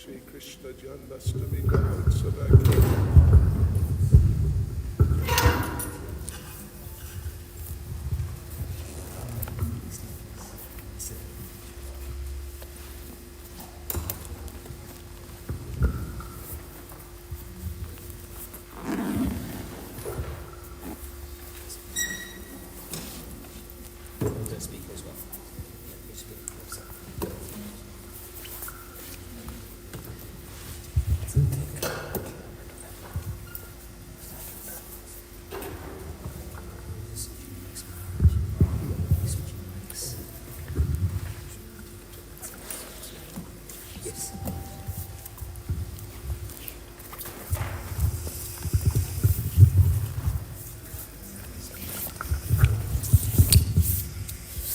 Shri Krishna Janmastami Mahotsava ki.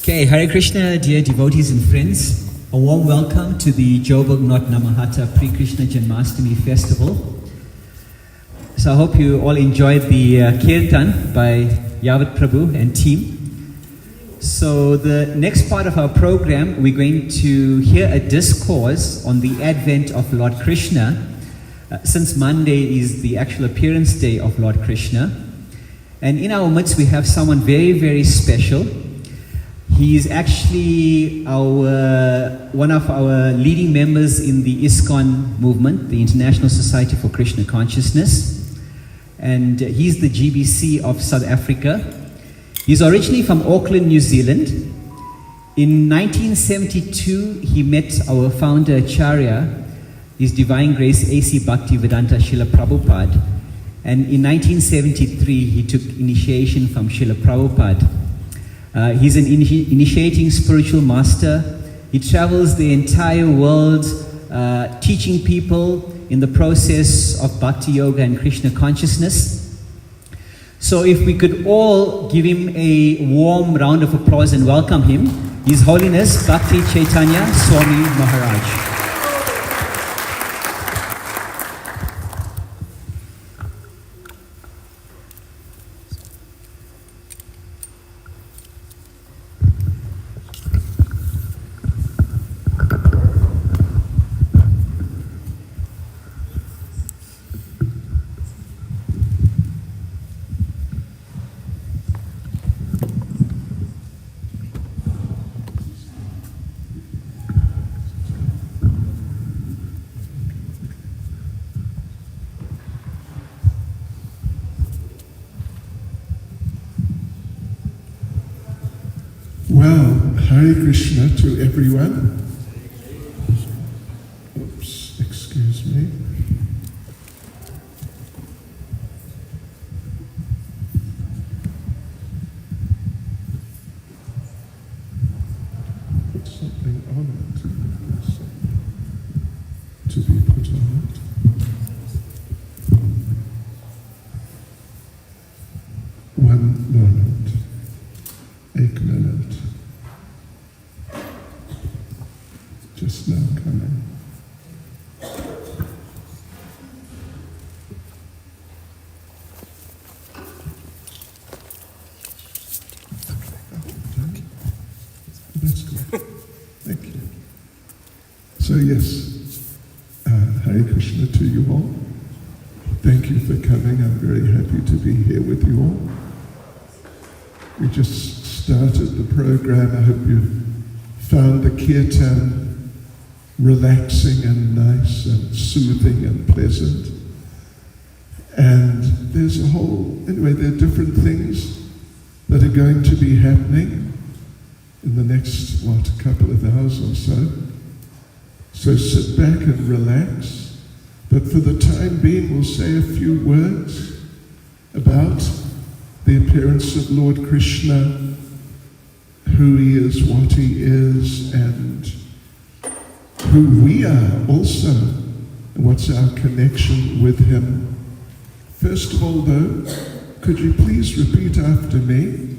Okay, Hare Krishna, dear devotees and friends. A warm welcome to the Joburg Not Namahatta Pre-Krishna Janmastami Festival. So I hope you all enjoyed the Kirtan by Yavat Prabhu and team. So the next part of our program, we're going to hear a discourse on the advent of Lord Krishna, since Monday is the actual appearance day of Lord Krishna. And in our midst we have someone very, very special. He is actually one of our leading members in the ISKCON movement, the International Society for Krishna Consciousness. And he's the GBC of South Africa. He's originally from Auckland, New Zealand. In 1972, he met our founder Acharya, His Divine Grace A.C. Bhaktivedanta Srila Prabhupada. And in 1973, he took initiation from Srila Prabhupada. He's an initiating spiritual master. He travels the entire world teaching people in the process of Bhakti Yoga and Krishna consciousness. So if we could all give him a warm round of applause and welcome him, His Holiness Bhakti Chaitanya Swami Maharaj. Well, Hare Krishna to everyone. Oops, excuse me. Put something on it. To be put on it. One moment. Ek minute. Just now coming. That's good. Thank you. So yes, Hare Krishna to you all. Thank you for coming. I'm very happy to be here with you all. We just started the program. I hope you found the kirtan relaxing and nice and soothing and pleasant. And there's a whole, anyway, there are different things that are going to be happening in the next, couple of hours or so. So sit back and relax. But for the time being, we'll say a few words about the appearance of Lord Krishna, who he is, what he is, and who we are also, and what's our connection with him. First of all, though, could you please repeat after me?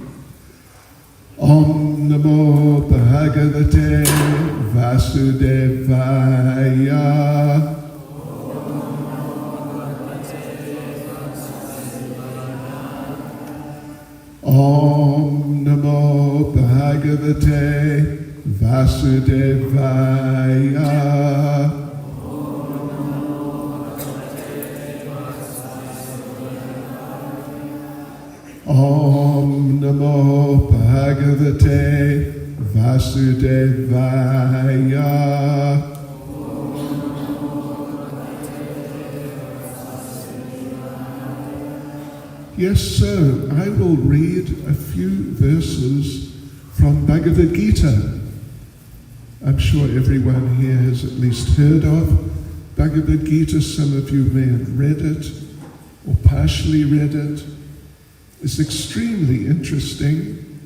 Om Namo Bhagavate Vasudevaya. Om Namo Bhagavate Vasudevaya. Namo Bhagavate Vasudevaya. Yes, so I will read a few verses from Bhagavad Gita. I'm sure everyone here has at least heard of Bhagavad Gita. Some of you may have read it or partially read it. It's extremely interesting,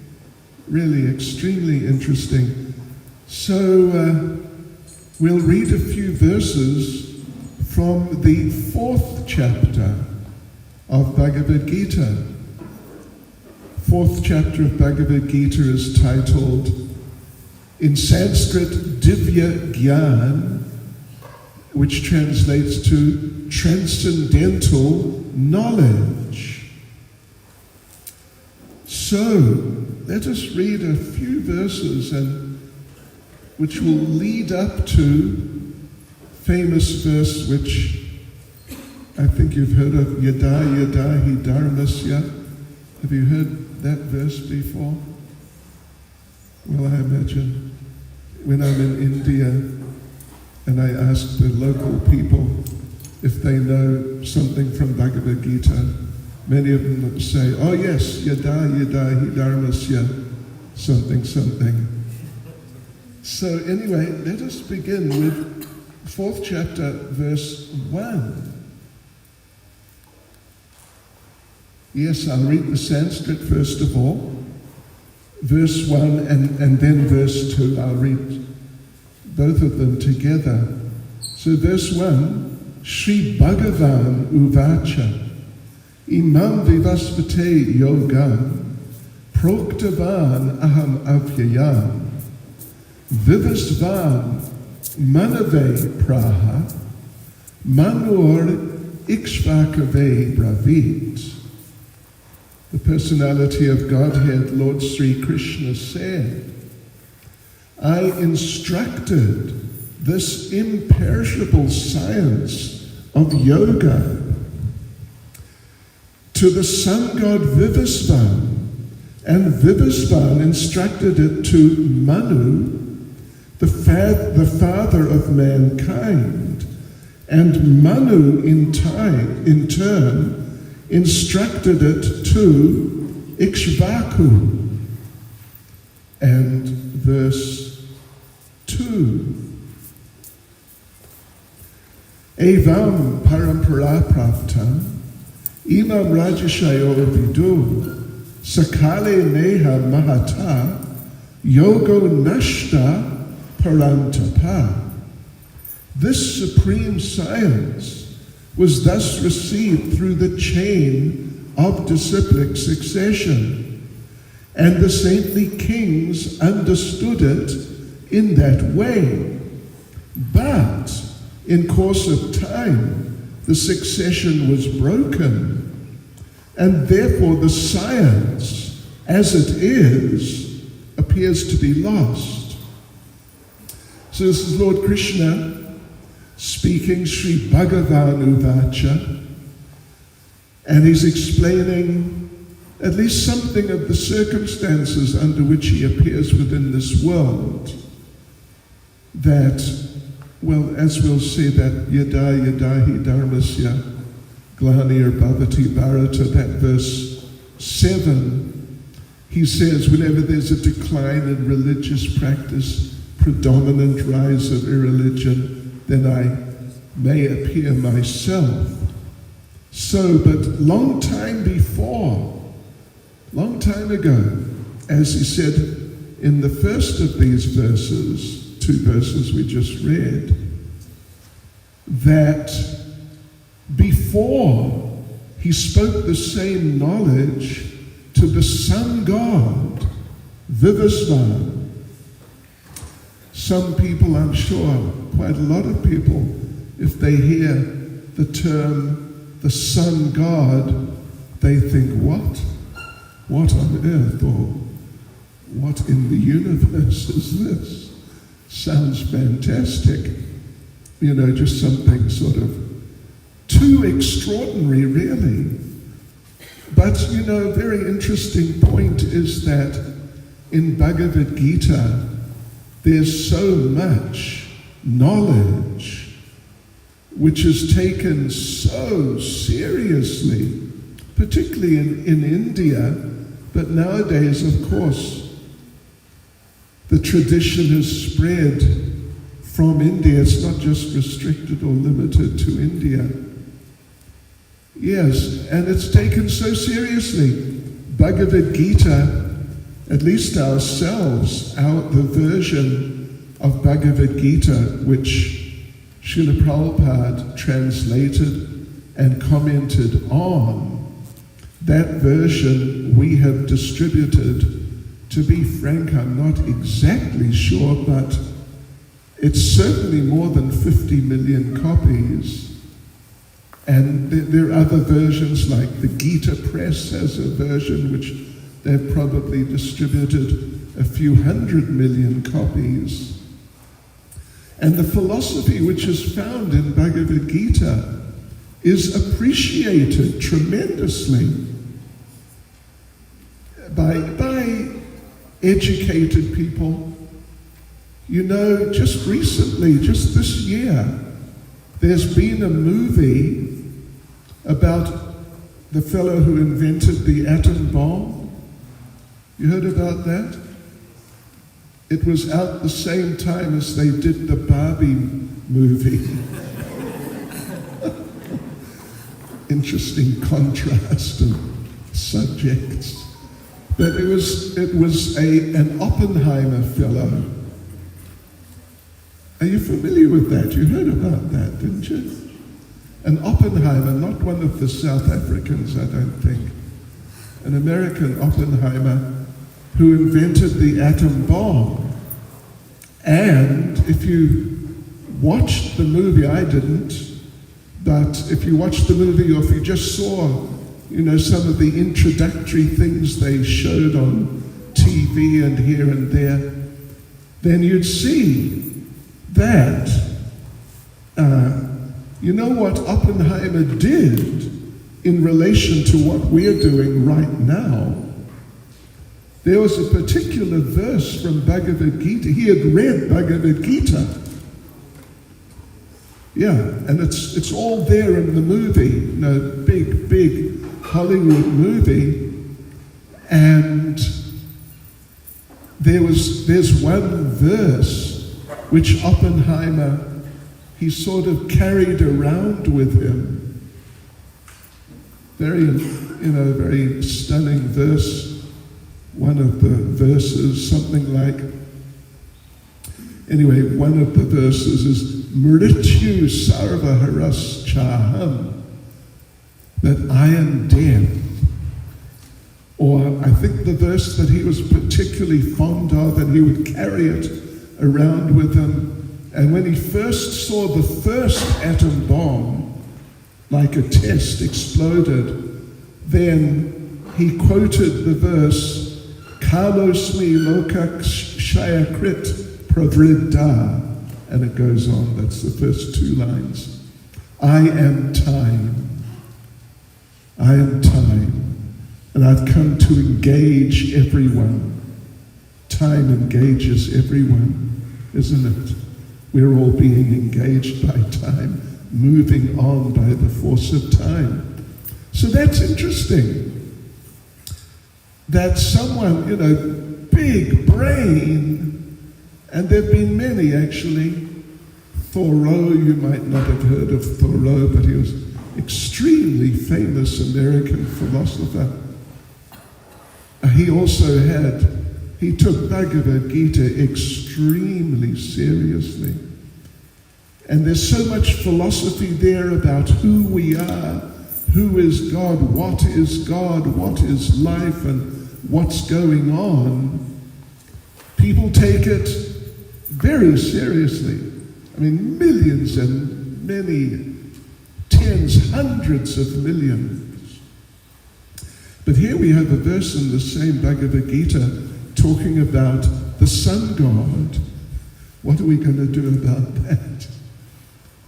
really extremely interesting. So we'll read a few verses from the 4th chapter of Bhagavad Gita. 4th chapter of Bhagavad Gita is titled, in Sanskrit, Divya Gyan, which translates to transcendental knowledge. So, let us read a few verses which will lead up to famous verse which I think you've heard of, Yada Yada Hi Dharmasya. Have you heard that verse before? Well, I imagine when I'm in India and I ask the local people if they know something from Bhagavad Gita, many of them would say, oh yes, Yada Yada Hi Dharmasya, something, something. So anyway, let us begin with 4th chapter, verse 1. Yes, I'll read the Sanskrit first of all. Verse 1 and then verse 2. I'll read both of them together. So verse 1, Shri Bhagavan Uvacha Imam Vivaspate Yogam Proktavan Aham Avyayam Vivasvan Manave Praha Manur Ikshvakave Bravit. The personality of Godhead, Lord Sri Krishna, said, I instructed this imperishable science of yoga to the sun god Vivasvan, and Vivasvan instructed it to Manu, the father of mankind, and Manu in turn instructed it to Ikshvaku. And verse 2. Evam parampara praptam imam rajashayo vidu sakale neha mahata yogo nashta parantapa. This supreme science was thus received through the chain of disciplic succession, and the saintly kings understood it in that way. But in course of time, the succession was broken, and therefore the science, as it is, appears to be lost. So this is Lord Krishna speaking, Sri Bhagavan Uvacha, and he's explaining at least something of the circumstances under which he appears within this world. That, well, as we'll see, that Yada Yada Hi Dharmasya Glanir Bhavati Bharata, that verse 7, he says, whenever there's a decline in religious practice, predominant rise of irreligion, then I may appear myself. So, but long time ago, as he said in the first of these verses, 2 verses we just read, that before he spoke the same knowledge to the sun god, Vivasvan. Some people, I'm sure, quite a lot of people, if they hear the term the sun god, they think, what? What on earth, or what in the universe is this? Sounds fantastic. You know, just something sort of too extraordinary, really. But, a very interesting point is that in Bhagavad Gita, there's so much knowledge which is taken so seriously, particularly in India, but nowadays, of course, the tradition has spread from India. It's not just restricted or limited to India. Yes, and it's taken so seriously. Bhagavad Gita, at least ourselves, the version of Bhagavad Gita, which Srila Prabhupada translated and commented on, that version we have distributed. To be frank, I'm not exactly sure, but it's certainly more than 50 million copies. And there are other versions, like the Gita Press has a version which they've probably distributed a few 100 million copies. And the philosophy which is found in Bhagavad Gita is appreciated tremendously by educated people. Just recently, just this year, there's been a movie about the fellow who invented the atom bomb. You heard about that? It was out the same time as they did the Barbie movie. Interesting contrast of subjects. But it was an Oppenheimer fellow. Are you familiar with that? You heard about that, didn't you? An Oppenheimer, not one of the South Africans, I don't think. An American Oppenheimer who invented the atom bomb. And if you watched the movie, I didn't, but if you watched the movie or if you just saw some of the introductory things they showed on TV and here and there, then you'd see that, what Oppenheimer did in relation to what we're doing right now. There was a particular verse from Bhagavad Gita. He had read Bhagavad Gita. Yeah, and it's all there in the movie, big Hollywood movie, and there's one verse which Oppenheimer, he sort of carried around with him. Very stunning verse. One of the verses, something like, one of the verses is Mrityu Sarva Haras Chaham, that I am death. Or I think the verse that he was particularly fond of, and he would carry it around with him. And when he first saw the first atom bomb, like a test, exploded, then he quoted the verse, Kalosmi lokak shayakrit pravridda, and it goes on. That's the first two lines. I am time. I am time. And I've come to engage everyone. Time engages everyone, isn't it? We're all being engaged by time, moving on by the force of time. So that's interesting. That someone, big brain, and there have been many actually. Thoreau, you might not have heard of Thoreau, but he was extremely famous American philosopher. He took Bhagavad Gita extremely seriously. And there's so much philosophy there about who we are, who is God, what is life, and what's going on. People take it very seriously. Millions and many tens, hundreds of millions. But here we have a verse in the same Bhagavad Gita talking about the sun god. What are we going to do about that?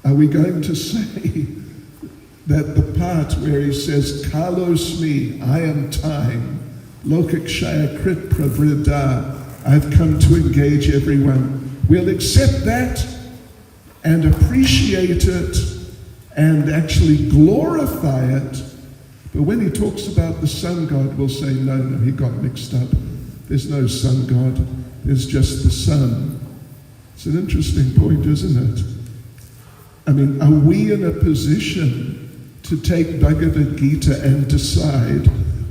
Are we going to say that the part where he says, Kalos me, I am time, Lokakshaya Krit Pravrida, I've come to engage everyone. We'll accept that and appreciate it and actually glorify it. But when he talks about the sun god, we'll say, no, he got mixed up. There's no sun god, there's just the sun. It's an interesting point, isn't it? I mean, are we in a position to take Bhagavad Gita and decide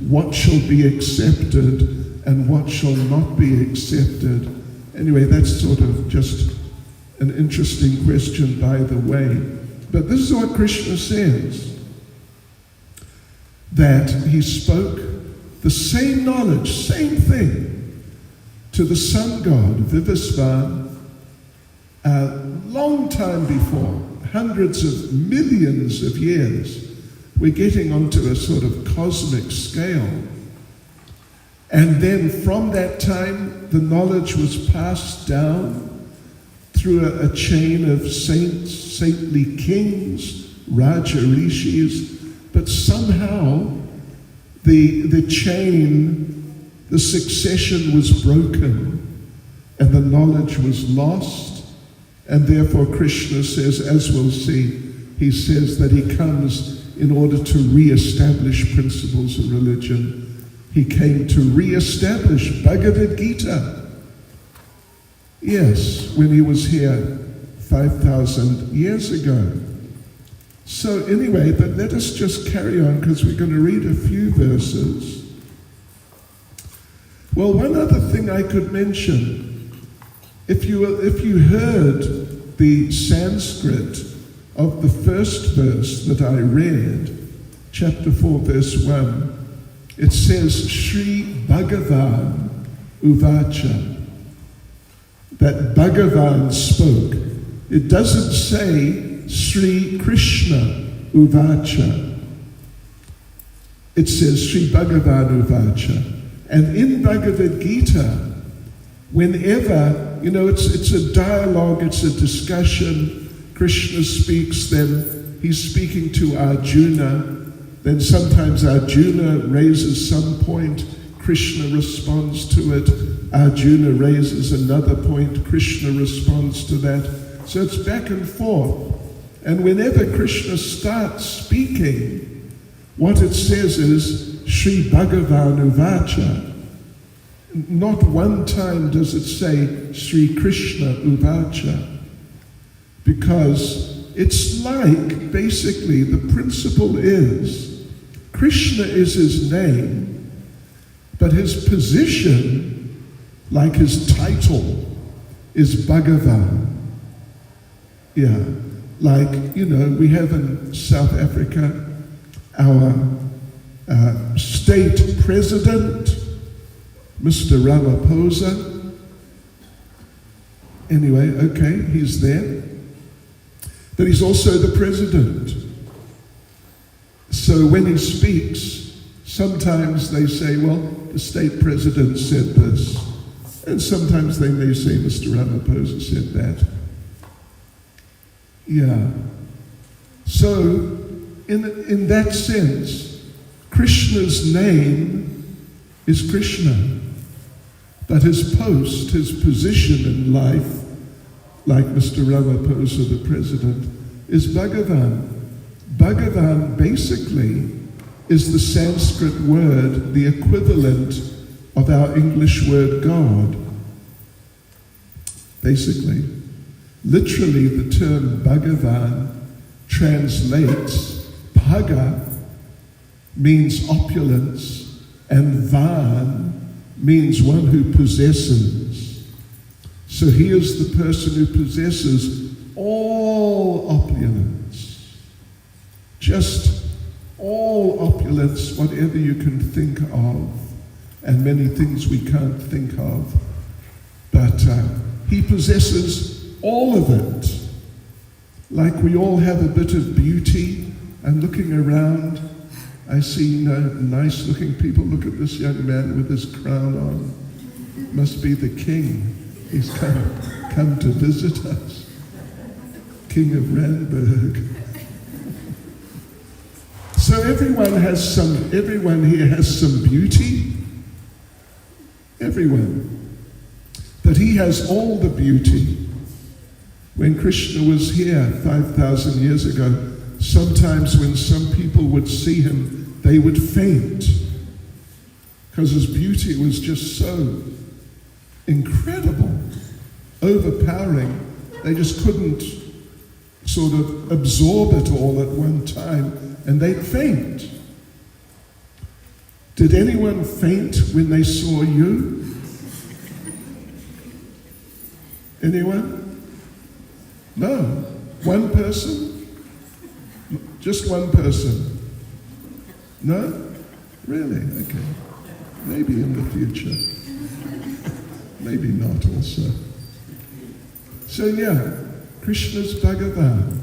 what shall be accepted and what shall not be accepted? Anyway, that's sort of just an interesting question, by the way. But this is what Krishna says, that he spoke the same knowledge, same thing, to the sun god, Vivasvan, a long time before, hundreds of millions of years. We're getting onto a sort of cosmic scale. And then from that time, the knowledge was passed down through a chain of saints, saintly kings, Raja Rishis, but somehow the chain, the succession was broken, and the knowledge was lost, and therefore Krishna says, as we'll see, he says that he comes in order to re-establish principles of religion. He came to re-establish Bhagavad Gita. Yes, when he was here 5,000 years ago. So anyway, but let us just carry on, because we're going to read a few verses. Well, one other thing I could mention, if you heard the Sanskrit of the first verse that I read, chapter 4, verse 1, it says, Sri Bhagavan Uvacha, that Bhagavan spoke. It doesn't say Sri Krishna Uvacha. It says Sri Bhagavan Uvacha. And in Bhagavad Gita, whenever, it's a dialogue, it's a discussion, Krishna speaks, then he's speaking to Arjuna, then sometimes Arjuna raises some point, Krishna responds to it, Arjuna raises another point, Krishna responds to that. So it's back and forth. And whenever Krishna starts speaking, what it says is, Sri Bhagavan Uvacha. Not one time does it say, Sri Krishna Uvacha. Because it's like, basically, the principle is, Krishna is his name, but his position, like his title, is Bhagavan. Yeah, like, we have in South Africa our state president, Mr. Ramaphosa. Anyway, okay, he's there. But he's also the president. So when he speaks, sometimes they say, well, the state president said this. And sometimes they may say, Mr. Ramaphosa said that. Yeah. So, in that sense, Krishna's name is Krishna. But his post, his position in life, like Mr. Ramaphosa, the president, is Bhagavan. Bhagavan basically is the Sanskrit word, the equivalent of our English word God. Basically. Literally, the term Bhagavan translates, Bhaga means opulence, and Van means one who possesses. So he is the person who possesses all opulence. Just all opulence, whatever you can think of, and many things we can't think of. But he possesses all of it. Like we all have a bit of beauty. I'm looking around, I see nice looking people. Look at this young man with his crown on. Must be the king. He's come to visit us. King of Randburg. So everyone here has some beauty. Everyone. But he has all the beauty. When Krishna was here 5,000 years ago, sometimes when some people would see him, they would faint. Because his beauty was just so incredible, overpowering. They just couldn't sort of absorb it all at one time, and they'd faint. Did anyone faint when they saw you? Anyone? No. One person? Just one person? No? Really? Okay. Maybe in the future. Maybe not also. So yeah, Krishna's Bhagavan,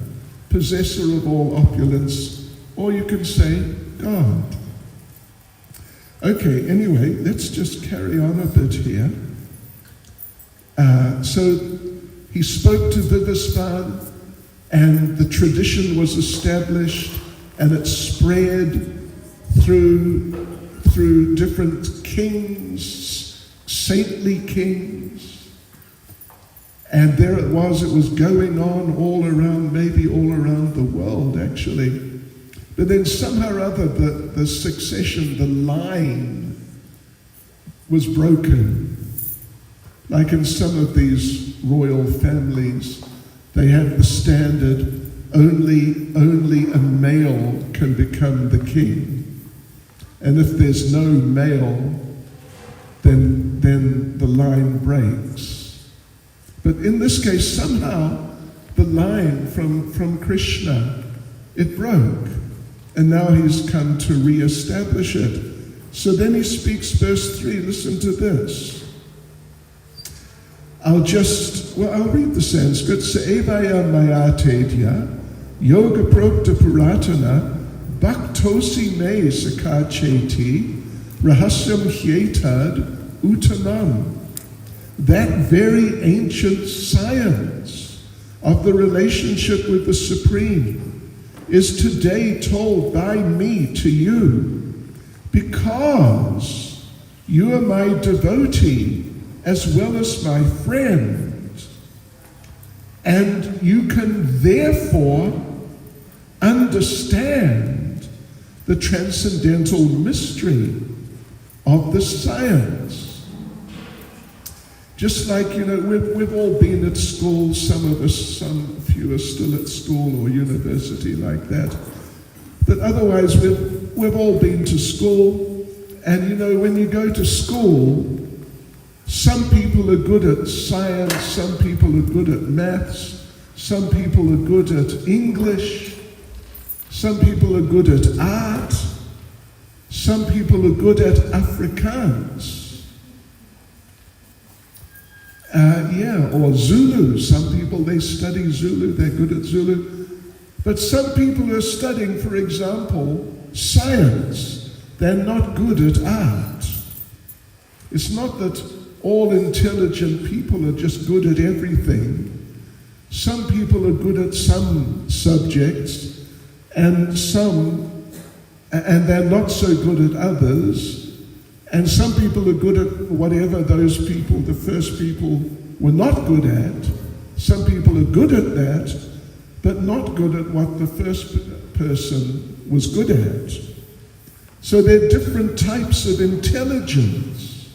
possessor of all opulence, or you can say God. Okay, anyway, let's just carry on a bit here. So he spoke to Vivasvan, and the tradition was established, and it spread through different kings, saintly kings. And there it was going on all around, maybe all around the world actually. But then somehow or other the succession, the line was broken. Like in some of these royal families, they have the standard, only a male can become the king. And if there's no male, then the line breaks. But in this case, somehow, the line from Krishna, it broke. And now he's come to re-establish it. So then he speaks verse 3, listen to this. I'll read the Sanskrit. Saevaya maya tedya, yoga prokta puratana, bhaktosi me sakacheti, rahasyam hyetad utanam. That very ancient science of the relationship with the Supreme is today told by me to you, because you are my devotee as well as my friend, and you can therefore understand the transcendental mystery of the science. Just like, we've all been at school, some of us, some few are still at school or university like that. But otherwise, we've all been to school, and when you go to school, some people are good at science, some people are good at maths, some people are good at English, some people are good at art, some people are good at Afrikaans. Or Zulu. Some people, they study Zulu, they're good at Zulu. But some people are studying, for example, science. They're not good at art. It's not that all intelligent people are just good at everything. Some people are good at some subjects, and they're not so good at others. And some people are good at whatever those people, the first people, were not good at. Some people are good at that, but not good at what the first person was good at. So there are different types of intelligence.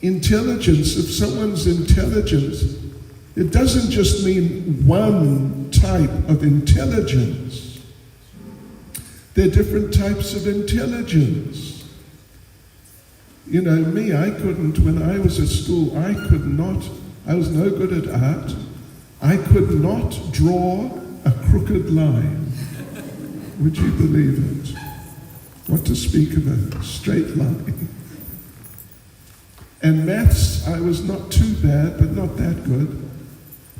Intelligence, if someone's intelligent, it doesn't just mean one type of intelligence. There are different types of intelligence. Me, I couldn't, when I was at school, I was no good at art. I could not draw a crooked line. Would you believe it? What to speak of a straight line? And maths, I was not too bad, but not that good.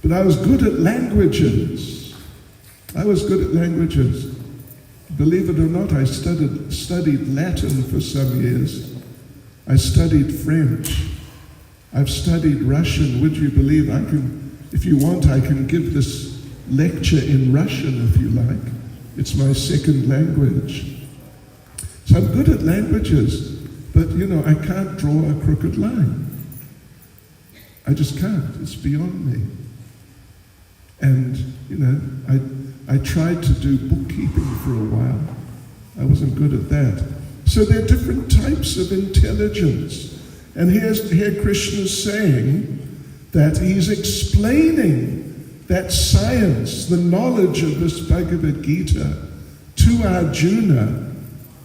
But I was good at languages. Believe it or not, I studied Latin for some years. I studied French. I've studied Russian. Would you believe if you want, I can give this lecture in Russian if you like. It's my second language. So I'm good at languages, but I can't draw a crooked line. I just can't. It's beyond me. And, I tried to do bookkeeping for a while. I wasn't good at that. So there are different types of intelligence. And here Krishna is saying that he's explaining that science, the knowledge of this Bhagavad Gita to Arjuna,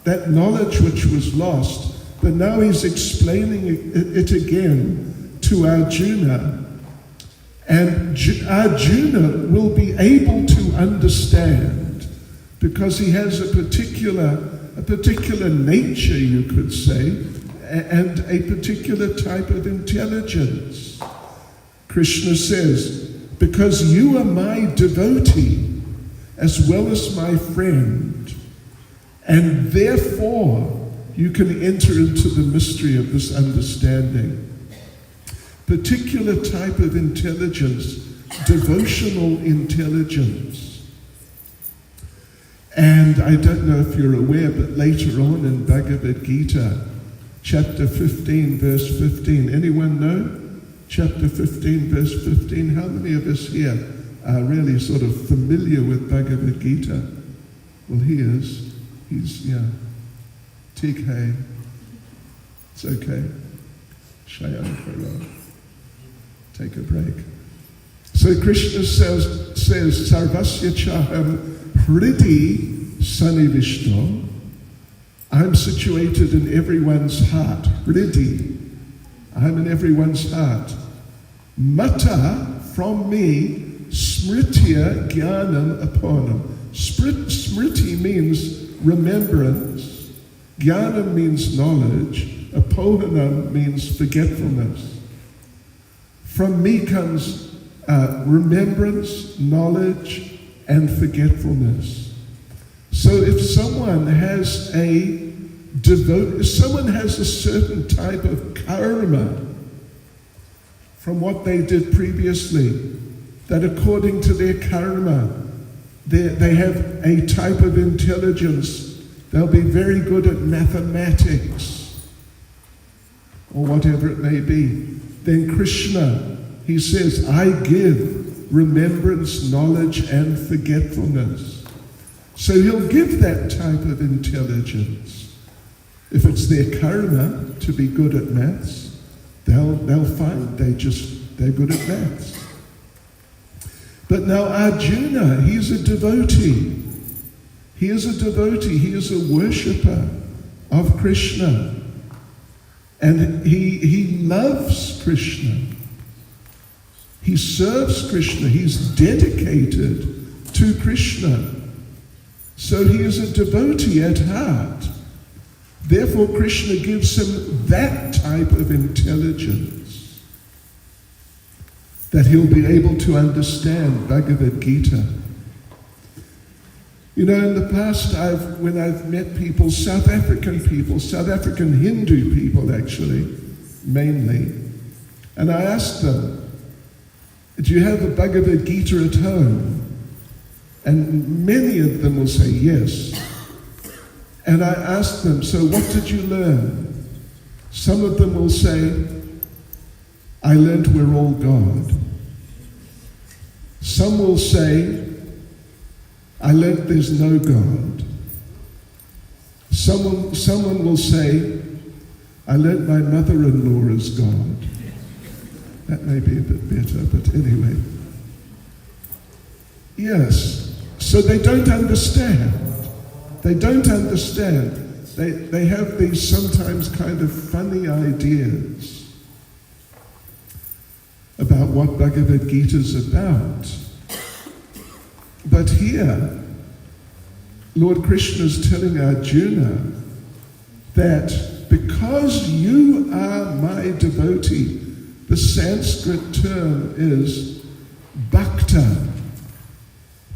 that knowledge which was lost, but now he's explaining it again to Arjuna. And Arjuna will be able to understand because he has a particular nature, you could say, and a particular type of intelligence. Krishna says, because you are my devotee as well as my friend, and therefore you can enter into the mystery of this understanding. Particular type of intelligence, devotional intelligence. And I don't know if you're aware, but later on in Bhagavad Gita, chapter 15, verse 15, anyone know? Chapter 15, verse 15, how many of us here are really sort of familiar with Bhagavad Gita? Well, he is. He's, TK. It's okay. Shayan Kara. Take a break. So Krishna says Sarvasya Chaham Hridi Sanivishto. I'm situated in everyone's heart. Hridi. I'm in everyone's heart. Mata, from me, smritya jnanam aponam. Smriti means remembrance. Jnanam means knowledge. Apohanam means forgetfulness. From me comes remembrance, knowledge, and forgetfulness. So if someone has a certain type of karma from what they did previously, that according to their karma, they have a type of intelligence. They'll be very good at mathematics or whatever it may be. Then Krishna, he says, I give remembrance, knowledge, and forgetfulness. So he'll give that type of intelligence. If it's their karma to be good at maths, they'll find they're good at maths. But now Arjuna, he's a devotee. He is a devotee. He is a worshipper of Krishna. And he loves Krishna. He serves Krishna. He's dedicated to Krishna. So he is a devotee at heart. Therefore, Krishna gives him that type of intelligence that he'll be able to understand Bhagavad Gita. In the past, when I've met people, South African Hindu people actually, mainly, and I asked them, do you have a Bhagavad Gita at home? And many of them will say yes. And I asked them, so what did you learn? Some of them will say, I learned we're all God. Some will say, I learned there's no God. Someone will say, I learned my mother-in-law is God. That may be a bit better, but anyway. Yes, so they don't understand. They don't understand. They have these sometimes kind of funny ideas about what Bhagavad Gita is about. But here, Lord Krishna is telling Arjuna that because you are my devotee, the Sanskrit term is bhakta.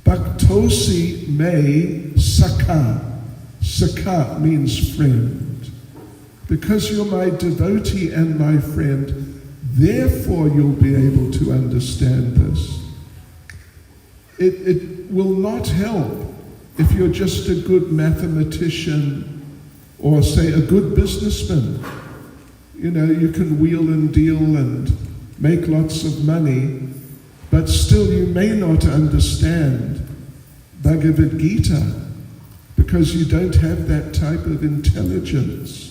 Bhaktosi me sakha. Sakha means friend. Because you're my devotee and my friend, therefore you'll be able to understand this. It will not help if you're just a good mathematician or, say, a good businessman, you can wheel and deal and make lots of money, but still you may not understand Bhagavad Gita because you don't have that type of intelligence.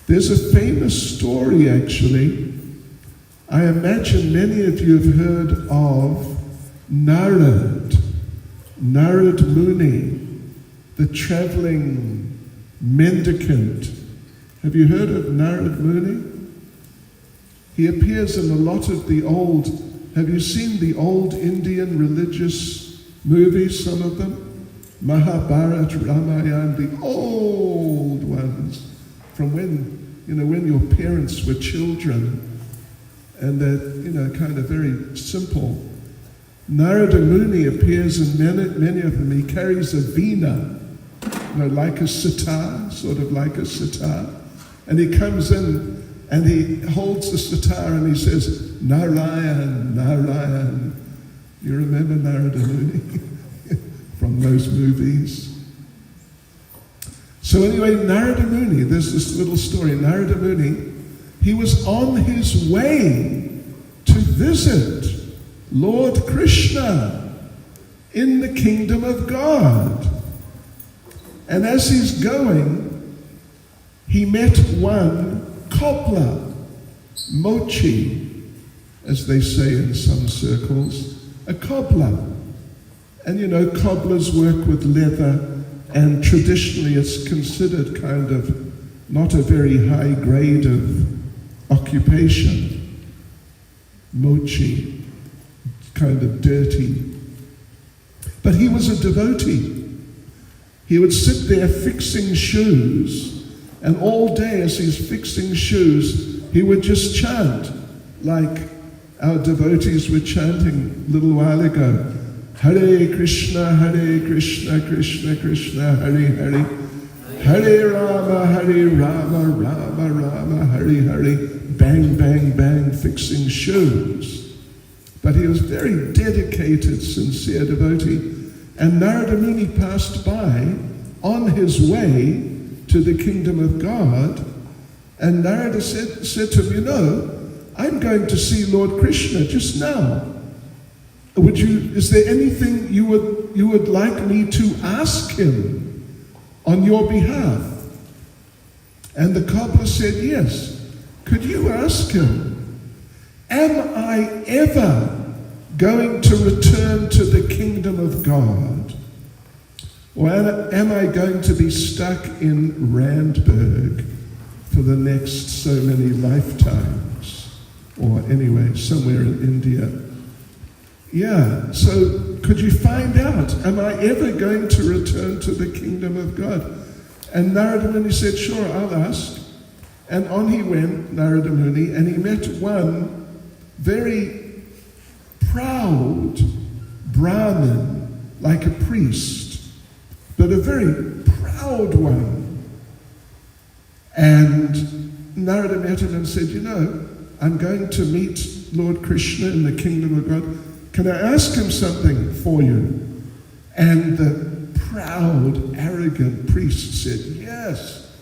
There's a famous story, actually. I imagine many of you have heard of Narad Muni, the traveling mendicant. Have you heard of Narad Muni? He appears in a lot of the old, have you seen the old Indian religious movies, some of them? Mahabharata, Ramayana, the old ones, from when your parents were children, and they're, kind of very simple. Narada Muni appears in many of them. He carries a veena, like a sitar, sort of like a sitar. And he comes in and he holds the sitar and he says, Narayan, Narayan. You remember Narada Muni from those movies? So anyway, Narada Muni, there's this little story. Narada Muni, he was on his way to visit Lord Krishna in the kingdom of God. And as he's going, he met one cobbler, mochi, as they say in some circles, a cobbler. And cobblers work with leather, and traditionally it's considered kind of not a very high grade of occupation. Mochi. Kind of dirty. But he was a devotee. He would sit there fixing shoes, and all day as he's fixing shoes, he would just chant like our devotees were chanting a little while ago. Hare Krishna, Krishna Krishna, Hare Hare. Hare Rama, Rama Rama, Hare Hare. Bang, bang, bang, fixing shoes. But he was very dedicated, sincere devotee. And Narada Muni passed by on his way to the kingdom of God. And Narada said to him, I'm going to see Lord Krishna just now. Is there anything you would like me to ask him on your behalf? And the cobbler said, yes. Could you ask him, am I ever going to return to the kingdom of God? Or am I going to be stuck in Randburg for the next so many lifetimes? Or anyway, somewhere in India. Yeah, so could you find out, am I ever going to return to the kingdom of God? And Narada Muni said, sure, I'll ask. And on he went, Narada Muni, and he met one very proud Brahmin, like a priest, but a very proud one. And Narada met him and said, I'm going to meet Lord Krishna in the kingdom of God. Can I ask him something for you? And the proud, arrogant priest said, yes.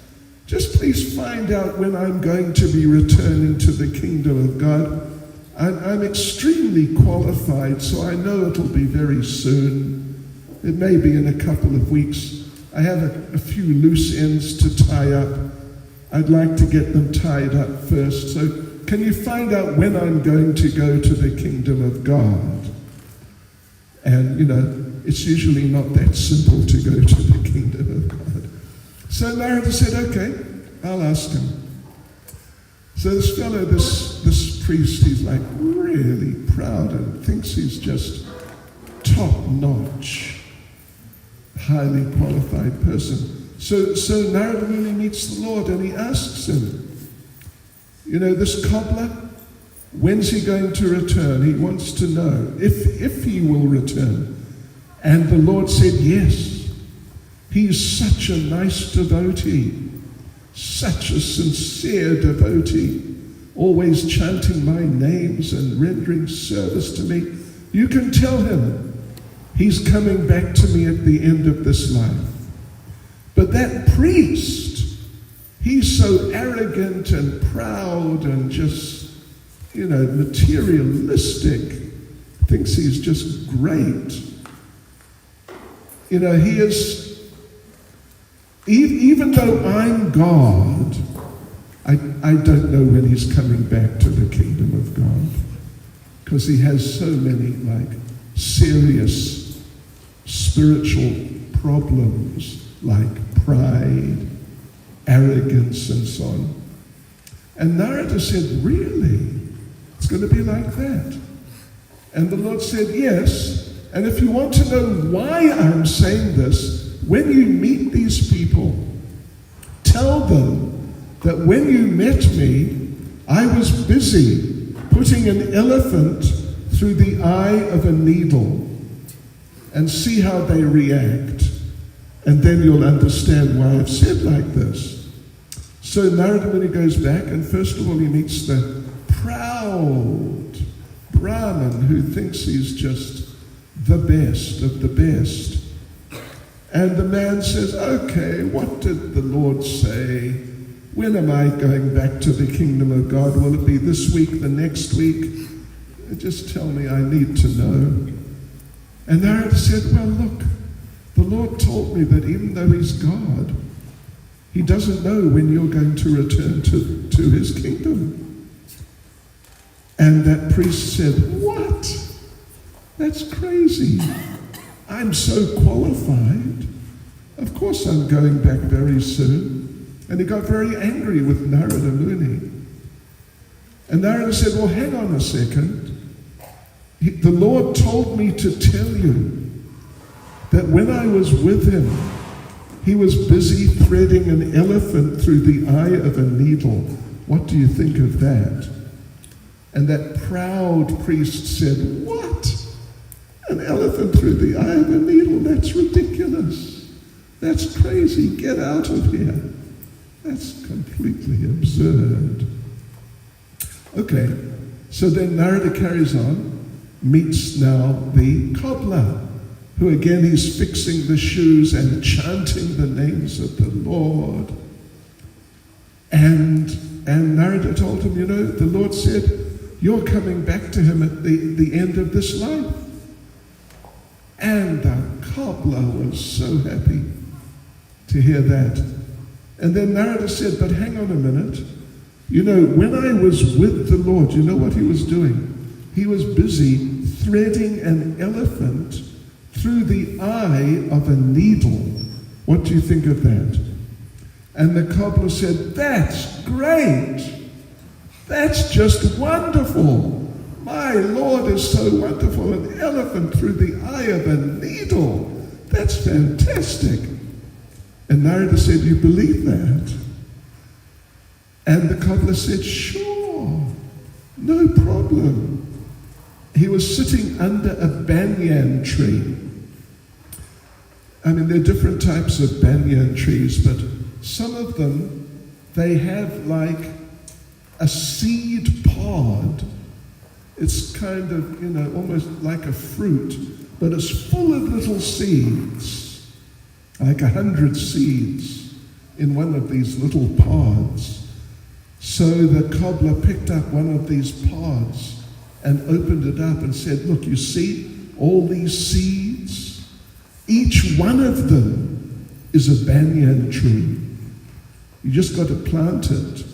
Just please find out when I'm going to be returning to the kingdom of God. I'm extremely qualified, so I know it'll be very soon. It may be in a couple of weeks. I have a few loose ends to tie up. I'd like to get them tied up first. So can you find out when I'm going to go to the kingdom of God? And, it's usually not that simple to go to the kingdom of God. So Narada said, okay, I'll ask him. So this fellow, this priest, he's like really proud and thinks he's just top-notch, highly qualified person. So Narada Muni meets the Lord and he asks him, this cobbler, when's he going to return? He wants to know if he will return. And the Lord said, yes. He's such a nice devotee, such a sincere devotee, always chanting my names and rendering service to me. You can tell him He's coming back to me at the end of this life. But that priest, he's so arrogant and proud and just, materialistic, thinks he's just great. He is, even though I'm God, I don't know when he's coming back to the kingdom of God, because he has so many serious spiritual problems like pride, arrogance, and so on. And Narada said, really? It's going to be like that? And the Lord said, yes. And if you want to know why I'm saying this, when you meet these people, tell them that when you met me, I was busy putting an elephant through the eye of a needle, and see how they react. And then you'll understand why I've said like this. So Narada Muni goes back, and first of all he meets the proud Brahmin who thinks he's just the best of the best. And the man says, okay, what did the Lord say? When am I going back to the kingdom of God? Will it be this week, the next week? Just tell me, I need to know. And Narada said, well, look, the Lord told me that even though he's God, he doesn't know when you're going to return to his kingdom. And that priest said, what? That's crazy. I'm so qualified. Of course I'm going back very soon. And he got very angry with Narada Muni. And Narada said, well, hang on a second. The Lord told me to tell you that when I was with him, he was busy threading an elephant through the eye of a needle. What do you think of that? And that proud priest said, what? An elephant through the eye of a needle? That's ridiculous. That's crazy. Get out of here. That's completely absurd. Okay, so then Narada carries on, meets now the cobbler, who again he's fixing the shoes and chanting the names of the Lord. And Narada told him, the Lord said, you're coming back to him at the end of this life. And the cobbler was so happy to hear that. And then Narada said, but hang on a minute. When I was with the Lord, you know what he was doing? He was busy threading an elephant through the eye of a needle. What do you think of that? And the cobbler said, that's great. That's just wonderful. My Lord is so wonderful. An elephant through the eye of a needle. That's fantastic. And Narada said, you believe that? And the cobbler said, sure, no problem. He was sitting under a banyan tree. There are different types of banyan trees, but some of them, they have like a seed pod. It's kind of, almost like a fruit, but it's full of little seeds, like 100 seeds in one of these little pods. So the cobbler picked up one of these pods and opened it up and said, look, you see all these seeds? Each one of them is a banyan tree. You just got to plant it,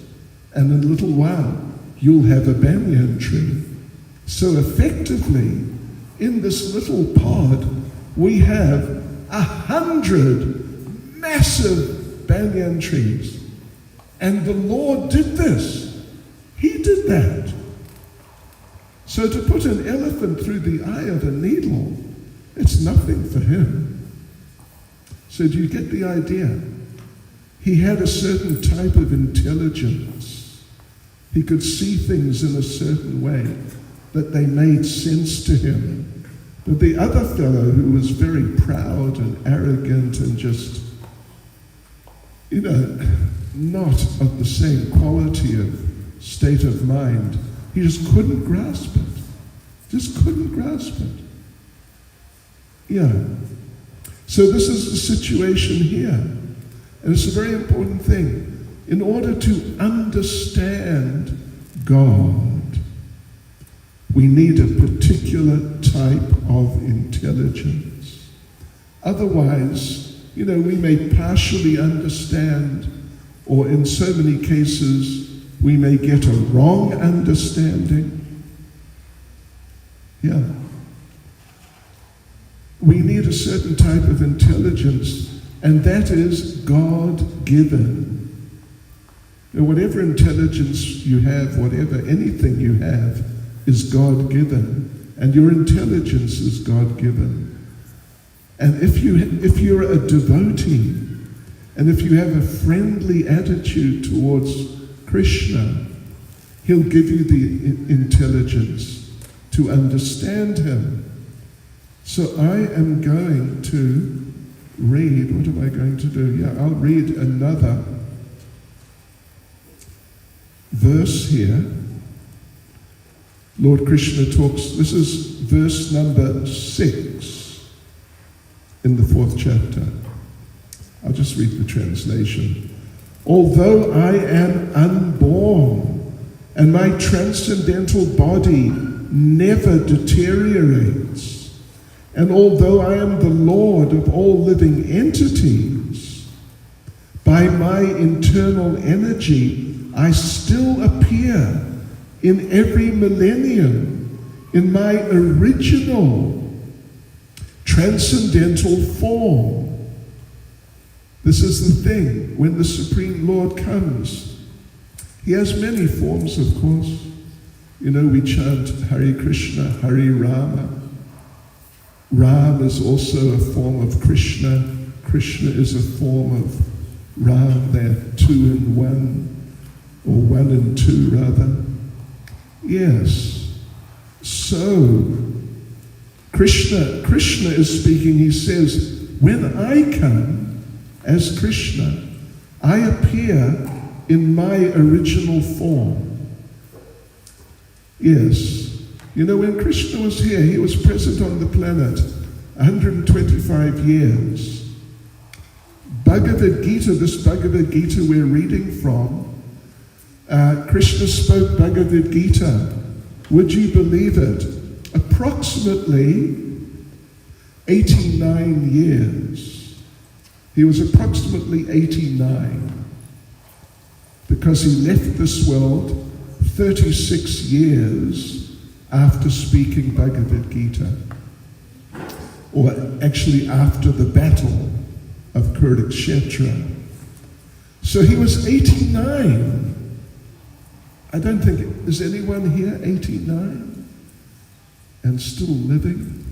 and in a little while, you'll have a banyan tree. So effectively, in this little pod, we have 100 massive banyan trees. And the Lord did this. He did that. So to put an elephant through the eye of a needle, it's nothing for him. So do you get the idea? He had a certain type of intelligence. He could see things in a certain way that they made sense to him. But the other fellow, who was very proud and arrogant and just, not of the same quality of state of mind, he just couldn't grasp it. Just couldn't grasp it. Yeah. So this is the situation here. And it's a very important thing. In order to understand God, we need a particular type of intelligence. Otherwise, we may partially understand, or in so many cases, we may get a wrong understanding. Yeah. We need a certain type of intelligence, and that is God-given. Whatever intelligence you have, anything you have, is God-given, and your intelligence is God-given. And if you're a devotee, and if you have a friendly attitude towards Krishna, he'll give you the intelligence to understand him. So I am going to read, what am I going to do? Yeah, I'll read another verse here. Lord Krishna talks, this is verse number 6 in the 4th chapter. I'll just read the translation. Although I am unborn, and my transcendental body never deteriorates, and although I am the Lord of all living entities, by my internal energy I still appear in every millennium in my original transcendental form. This is the thing, when the Supreme Lord comes, he has many forms, of course. We chant Hare Krishna, Hare Rama. Ram is also a form of Krishna. Krishna is a form of Ram. They're 2 in 1, or 1 in 2 rather. Yes. So, Krishna is speaking. He says, when I come as Krishna, I appear in my original form. Yes. When Krishna was here, he was present on the planet 125 years. Bhagavad Gita, this Bhagavad Gita we're reading from, Krishna spoke Bhagavad Gita. Would you believe it? Approximately 89 years. He was approximately 89 because he left this world 36 years after speaking Bhagavad Gita, or actually after the battle of Kurukshetra. So he was 89. I don't think, is anyone here 89 and still living?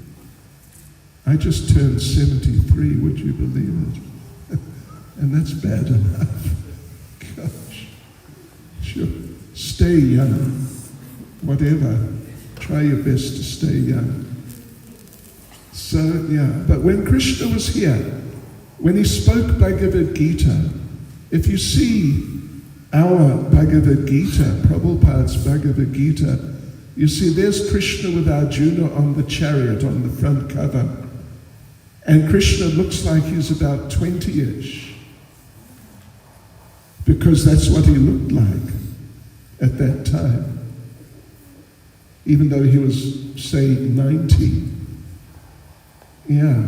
I just turned 73, would you believe it? And that's bad enough. Gosh. Sure. Stay young. Whatever. Try your best to stay young. So, yeah. But when Krishna was here, when he spoke Bhagavad Gita, if you see our Bhagavad Gita, Prabhupada's Bhagavad Gita, you see there's Krishna with Arjuna on the chariot on the front cover. And Krishna looks like he's about 20-ish. Because that's what he looked like at that time. Even though he was, say, 90. Yeah.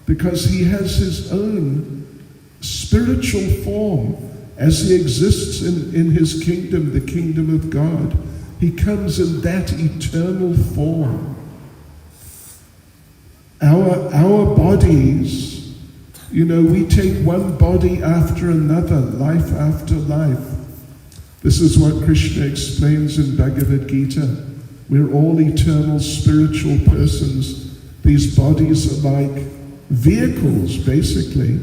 Because he has his own spiritual form as he exists in his kingdom, the kingdom of God. He comes in that eternal form. Our bodies, we take one body after another, life after life. This is what Krishna explains in Bhagavad Gita. We're all eternal spiritual persons. These bodies are like vehicles, basically.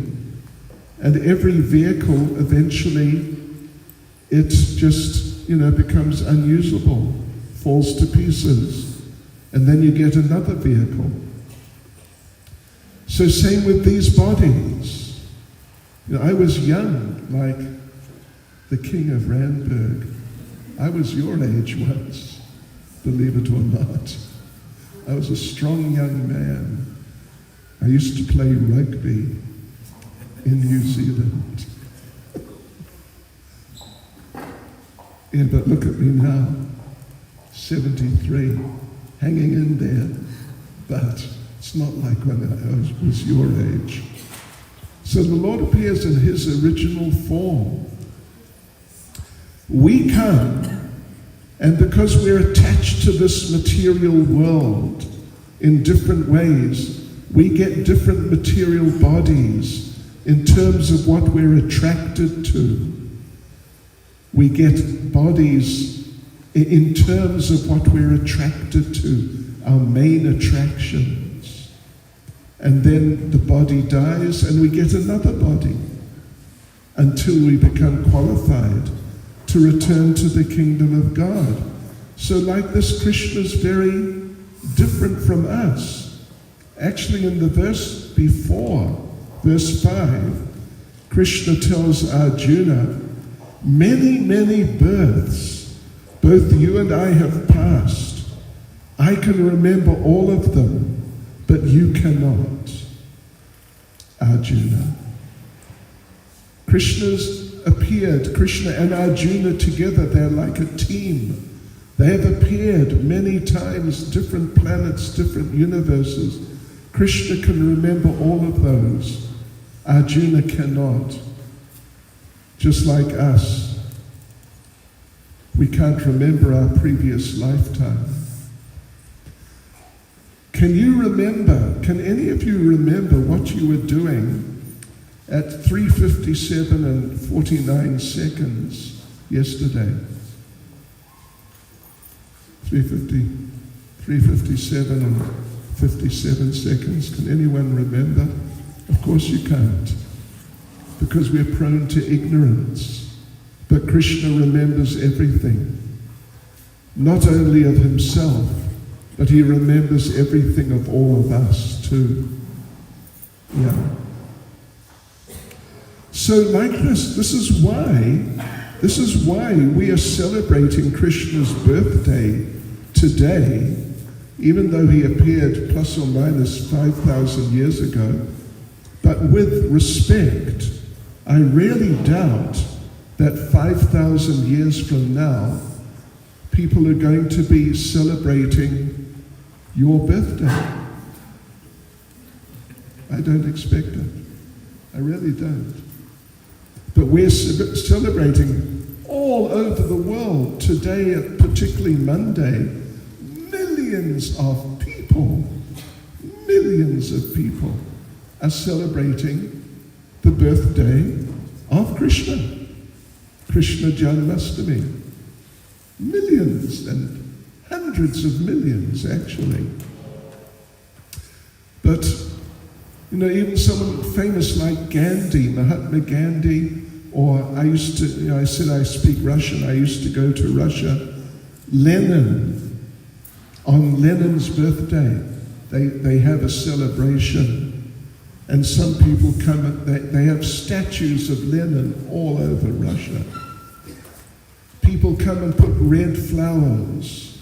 And every vehicle, eventually, it just, becomes unusable, falls to pieces. And then you get another vehicle. So same with these bodies. I was young, like the king of Randburg. I was your age once, believe it or not. I was a strong young man. I used to play rugby in New Zealand. Yeah, but look at me now, 73, hanging in there, but it's not like when I was your age. So the Lord appears in his original form. We come, and because we're attached to this material world in different ways, we get different material bodies in terms of what we're attracted to. We get bodies in terms of what we're attracted to, our main attractions. And then the body dies and we get another body until we become qualified to return to the kingdom of God. So like this, Krishna is very different from us. Actually, in the verse before, verse 5, Krishna tells Arjuna, many, many births, both you and I have passed. I can remember all of them, but you cannot, Arjuna. Krishna's appeared, Krishna and Arjuna together, they're like a team. They have appeared many times, different planets, different universes. Krishna can remember all of those. Arjuna cannot. Just like us, we can't remember our previous lifetime. Can you remember, can any of you remember what you were doing at 3:57 and 49 seconds yesterday? 3:57 and 57 seconds. Can anyone remember? Of course you can't, because we're prone to ignorance. But Krishna remembers everything, not only of himself, but he remembers everything of all of us too. Yeah. So like this is why we are celebrating Krishna's birthday today, even though he appeared plus or minus 5,000 years ago. But with respect, I really doubt that 5,000 years from now, people are going to be celebrating your birthday. I don't expect it. I really don't. But we're celebrating all over the world today, particularly Monday, millions of people are celebrating the birthday of Krishna Janmastami. Millions and hundreds of millions, actually. But, even someone famous like Gandhi, Mahatma Gandhi, or I said I speak Russian, I used to go to Russia. Lenin, on Lenin's birthday, they have a celebration. And some people come, they have statues of Lenin all over Russia. People come and put red flowers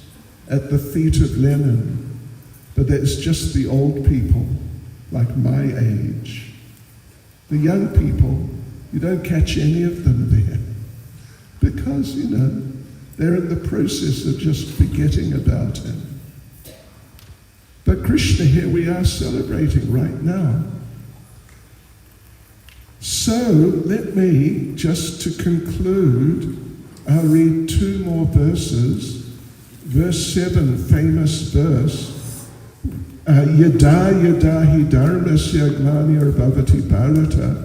at the feet of Lenin, but that's just the old people, like my age. The young people, you don't catch any of them there, because, they're in the process of just forgetting about him. But Krishna here we are celebrating right now. So let me, just to conclude, I'll read two more verses. Verse 7, famous verse. Yada yada hi dharmasya gnanir bhavati bharata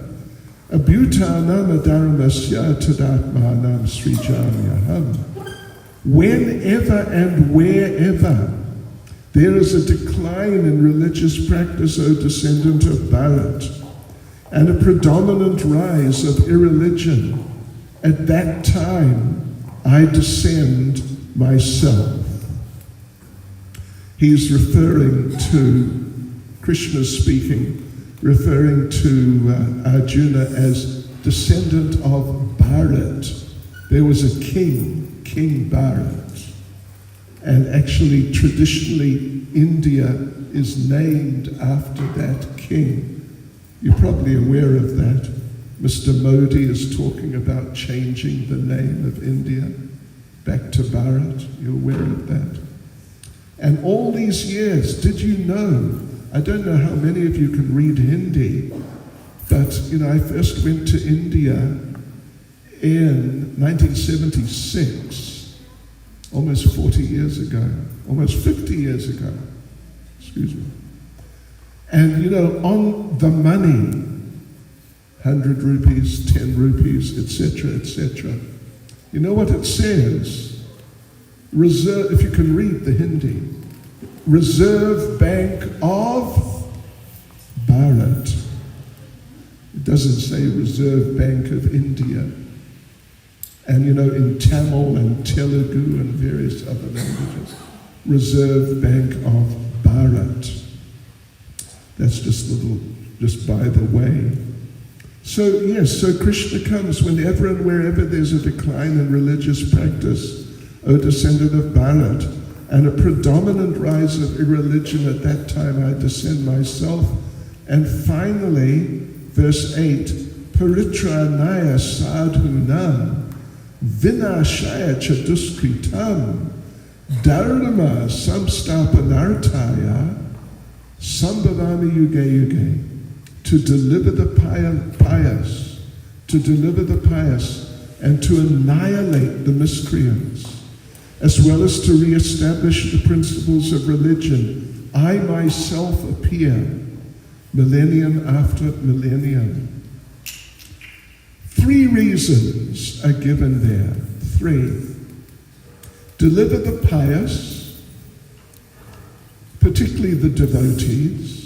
abhutanam dharmasya tadatmanam srijamyaham. Whenever and wherever there is a decline in religious practice, O descendant of Bharat, and a predominant rise of irreligion, at that time I descend myself. He's referring to, Krishna speaking, referring to Arjuna as descendant of Bharat. There was a king, King Bharat. And actually, traditionally, India is named after that king. You're probably aware of that. Mr. Modi is talking about changing the name of India back to Bharat. You're aware of that. And all these years, did you know, I don't know how many of you can read Hindi, but I first went to India in 1976, almost 40 years ago, almost 50 years ago, excuse me. And on the money, 100 rupees, 10 rupees, etc., etc. You know what it says? Reserve, if you can read the Hindi, Reserve Bank of Bharat. It doesn't say Reserve Bank of India. And in Tamil and Telugu and various other languages, Reserve Bank of Bharat. That's just by the way. So yes, so Krishna comes whenever and wherever there's a decline in religious practice, O descendant of Bharat, and a predominant rise of irreligion at that time, I descend myself. And finally, verse 8, Paritranaya sadhunam vinashaya chaduskritam dharma samstapanartaya sambhavami yuge yuge. To deliver the pious, and to annihilate the miscreants, as well as to re-establish the principles of religion, I myself appear, millennium after millennium. 3 reasons are given there. 3. Deliver the pious, particularly the devotees.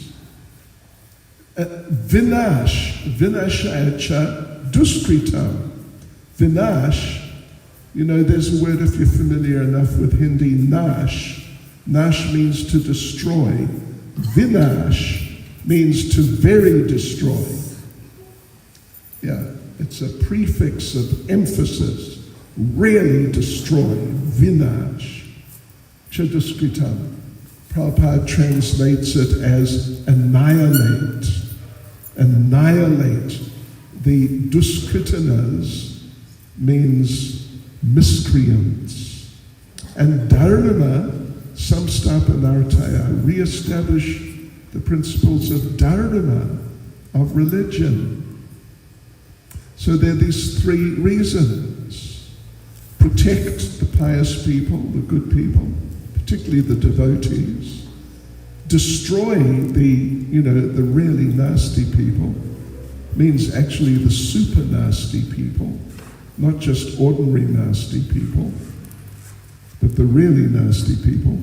Vinashaya cha duskritam. Vinash, there's a word, if you're familiar enough with Hindi, nash. Nash means to destroy. Vinash means to very destroy. Yeah, it's a prefix of emphasis. Really destroy. Vinash. Cha duskritam. Prabhupada translates it as annihilate. Annihilate. The duskritanas means miscreants. And dharma samstapanartaya, re-establish the principles of dharma, of religion. So there are these 3 reasons. Protect the pious people, the good people, particularly the devotees. Destroy the really nasty people, means actually the super nasty people, not just ordinary nasty people, but the really nasty people.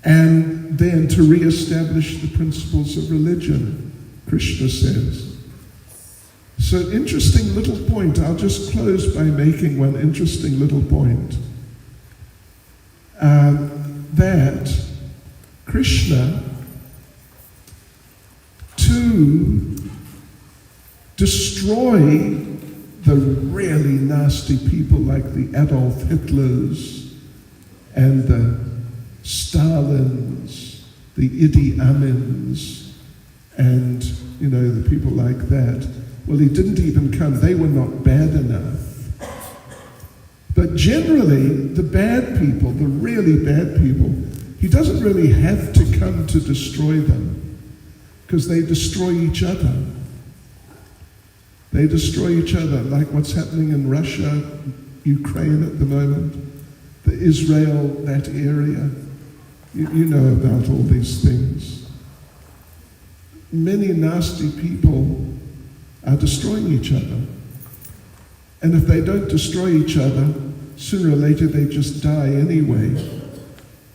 And then to re-establish the principles of religion, Krishna says. So interesting little point. I'll just close by making one interesting little point. That Krishna, to destroy the really nasty people like the Adolf Hitlers and the Stalins, the Idi Amins, and the people like that, well, he didn't even come. They were not bad enough. But generally, the bad people, the really bad people, he doesn't really have to come to destroy them, because they destroy each other. They destroy each other, like what's happening in Russia, Ukraine at the moment, the Israel, that area. You know about all these things. Many nasty people are destroying each other. And if they don't destroy each other, sooner or later they just die anyway.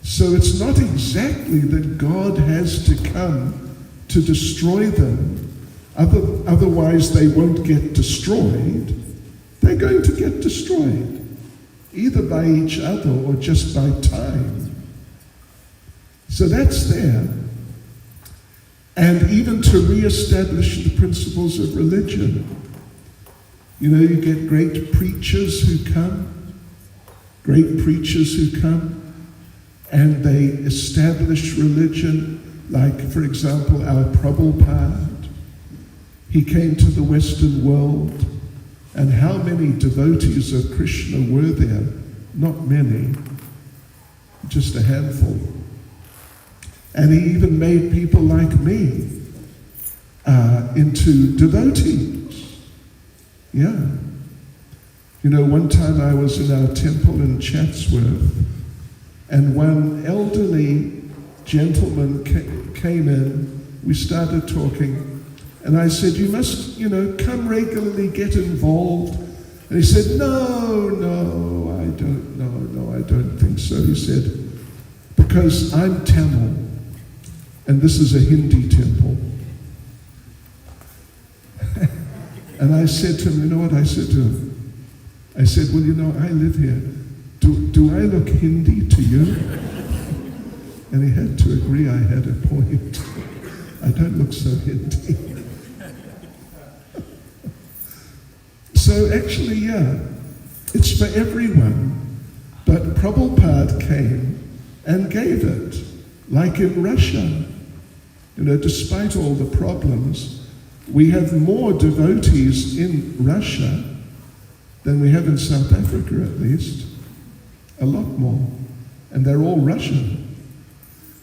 So it's not exactly that God has to come to destroy them. Otherwise they won't get destroyed. They're going to get destroyed, either by each other or just by time. So that's there. And even to re-establish the principles of religion. You get great preachers who come, and they established religion, like, for example, our Prabhupada. He came to the Western world, and how many devotees of Krishna were there? Not many, just a handful. And he even made people like me into devotees. Yeah. You know, one time I was in our temple in Chatsworth, and one elderly gentleman came in. We started talking, and I said, you must, come regularly, get involved. And he said, no, I don't think so. He said, because I'm Tamil, and this is a Hindi temple. And I said to him, you know what I said to him? I said, well, I live here. Do I look Hindi to you? And he had to agree I had a point. I don't look so Hindi. So actually, yeah, it's for everyone. But Prabhupada came and gave it, like in Russia. Despite all the problems, we have more devotees in Russia than we have in South Africa, at least. A lot more. And they're all Russian.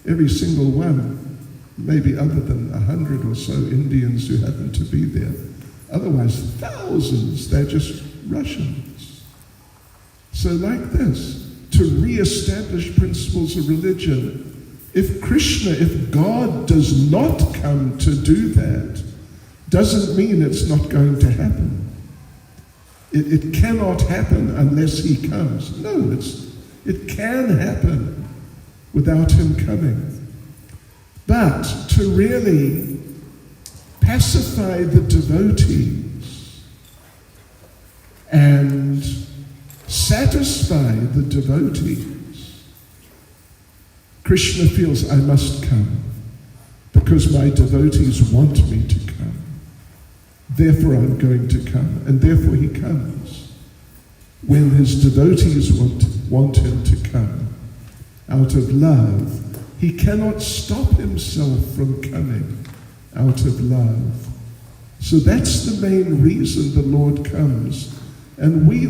Every single one, maybe other than 100 or so Indians who happen to be there. Otherwise, thousands, they're just Russians. So like this, to re-establish principles of religion, if God does not come to do that, doesn't mean it's not going to happen. It cannot happen unless he comes. No, it can happen without him coming. But to really pacify the devotees and satisfy the devotees, Krishna feels, I must come because my devotees want me to come. Therefore I'm going to come. And therefore he comes. When his devotees want him to come, out of love, he cannot stop himself from coming out of love. So that's the main reason the Lord comes. And we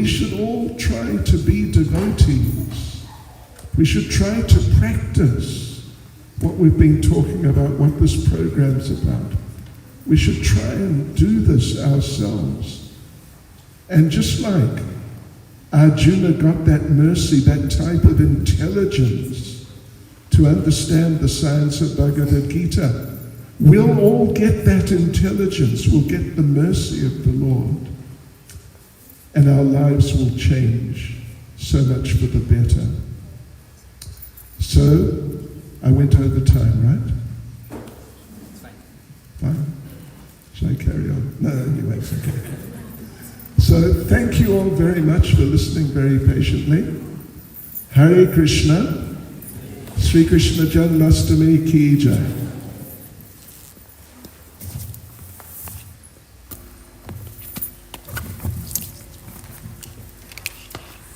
should all try to be devotees. We should try to practice what we've been talking about, what this program's about. We should try and do this ourselves. And just like Arjuna got that mercy, that type of intelligence to understand the science of Bhagavad Gita, we'll all get that intelligence. We'll get the mercy of the Lord. And our lives will change so much for the better. So, I went over time, right? Fine. Shall I carry on? No, anyway, it's okay. So, thank you all very much for listening very patiently. Hare Krishna, Sri Krishna Janmastami ki jai.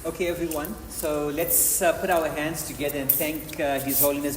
Okay, everyone. So let's put our hands together and thank His Holiness